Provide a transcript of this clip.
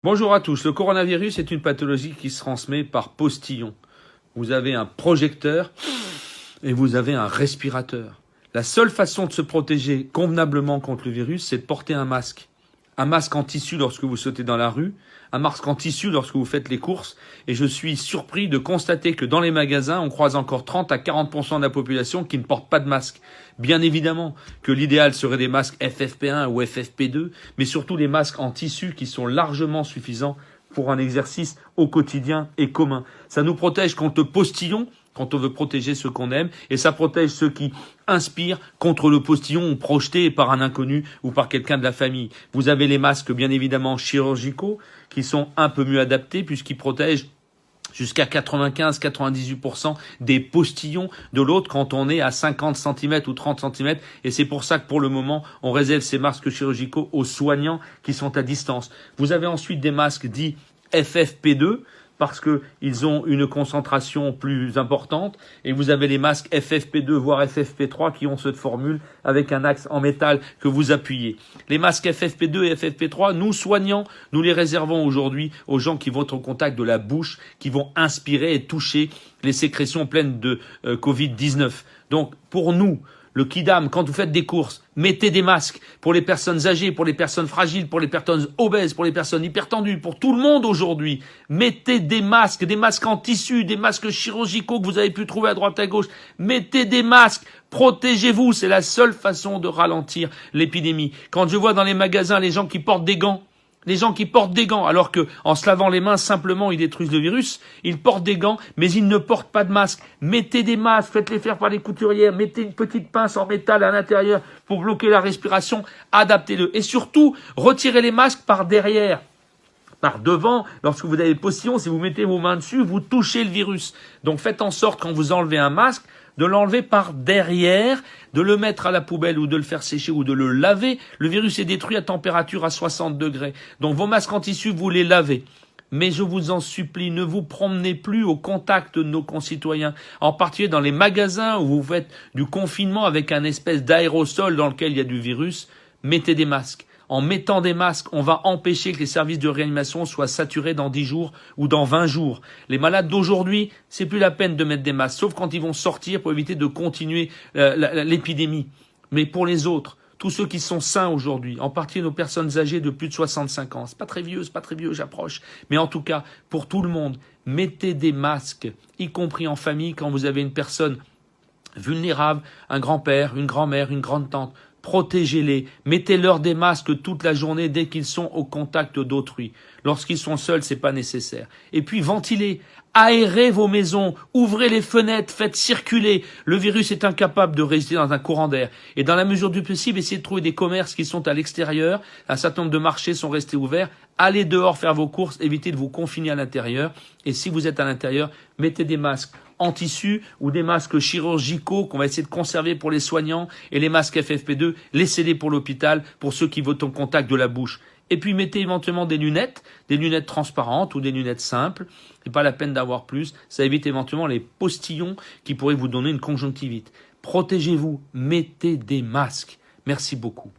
Bonjour à tous. Le coronavirus est une pathologie qui se transmet par postillon. Vous avez un projecteur et vous avez un respirateur. La seule façon de se protéger convenablement contre le virus, c'est de porter un masque. Un masque en tissu lorsque vous sautez dans la rue, un masque en tissu lorsque vous faites les courses. Et je suis surpris de constater que dans les magasins, on croise encore 30 à 40% de la population qui ne porte pas de masque. Bien évidemment que l'idéal serait des masques FFP1 ou FFP2, mais surtout des masques en tissu qui sont largement suffisants pour un exercice au quotidien et commun. Ça nous protège contre le postillon, quand on veut protéger ceux qu'on aime, et ça protège ceux qui inspirent contre le postillon projeté par un inconnu ou par quelqu'un de la famille. Vous avez les masques, bien évidemment, chirurgicaux, qui sont un peu mieux adaptés puisqu'ils protègent jusqu'à 95-98% des postillons de l'autre quand on est à 50 cm ou 30 cm. Et c'est pour ça que pour le moment, on réserve ces masques chirurgicaux aux soignants qui sont à distance. Vous avez ensuite des masques dits FFP2, parce qu'ils ont une concentration plus importante, et vous avez les masques FFP2 voire FFP3 qui ont cette formule avec un axe en métal que vous appuyez. Les masques FFP2 et FFP3, nous soignants, nous les réservons aujourd'hui aux gens qui vont être au contact de la bouche, qui vont inspirer et toucher les sécrétions pleines de Covid-19. Donc pour nous, le Kidam, quand vous faites des courses, mettez des masques pour les personnes âgées, pour les personnes fragiles, pour les personnes obèses, pour les personnes hypertendues, pour tout le monde aujourd'hui. Mettez des masques en tissu, des masques chirurgicaux que vous avez pu trouver à droite à gauche. Mettez des masques, protégez-vous, c'est la seule façon de ralentir l'épidémie. Quand je vois dans les magasins les gens qui portent des gants, alors que, en se lavant les mains, simplement, ils détruisent le virus. Ils portent des gants, mais ils ne portent pas de masque. Mettez des masques, faites-les faire par les couturières, mettez une petite pince en métal à l'intérieur pour bloquer la respiration, adaptez-le. Et surtout, retirez les masques par derrière. Par devant, lorsque vous avez le postillon, si vous mettez vos mains dessus, vous touchez le virus. Donc faites en sorte, quand vous enlevez un masque, de l'enlever par derrière, de le mettre à la poubelle ou de le faire sécher ou de le laver. Le virus est détruit à température à 60 degrés. Donc vos masques en tissu, vous les lavez. Mais je vous en supplie, ne vous promenez plus au contact de nos concitoyens, en particulier dans les magasins où vous faites du confinement avec un espèce d'aérosol dans lequel il y a du virus. Mettez des masques. En mettant des masques, on va empêcher que les services de réanimation soient saturés dans 10 jours ou dans 20 jours. Les malades d'aujourd'hui, c'est plus la peine de mettre des masques, sauf quand ils vont sortir pour éviter de continuer l'épidémie. Mais pour les autres, tous ceux qui sont sains aujourd'hui, en particulier nos personnes âgées de plus de 65 ans, c'est pas très vieux, j'approche. Mais en tout cas, pour tout le monde, mettez des masques, y compris en famille, quand vous avez une personne vulnérable, un grand-père, une grand-mère, une grande-tante. Protégez-les, mettez-leur des masques toute la journée dès qu'ils sont au contact d'autrui. Lorsqu'ils sont seuls, c'est pas nécessaire. Et puis ventilez, aérez vos maisons, ouvrez les fenêtres, faites circuler. Le virus est incapable de résister dans un courant d'air. Et dans la mesure du possible, essayez de trouver des commerces qui sont à l'extérieur. Un certain nombre de marchés sont restés ouverts. Allez dehors faire vos courses, évitez de vous confiner à l'intérieur. Et si vous êtes à l'intérieur, mettez des masques en tissu ou des masques chirurgicaux qu'on va essayer de conserver pour les soignants, et les masques FFP2, laissez-les pour l'hôpital, pour ceux qui vont au contact de la bouche. Et puis mettez éventuellement des lunettes transparentes ou des lunettes simples. C'est pas la peine d'avoir plus. Ça évite éventuellement les postillons qui pourraient vous donner une conjonctivite. Protégez-vous, mettez des masques. Merci beaucoup.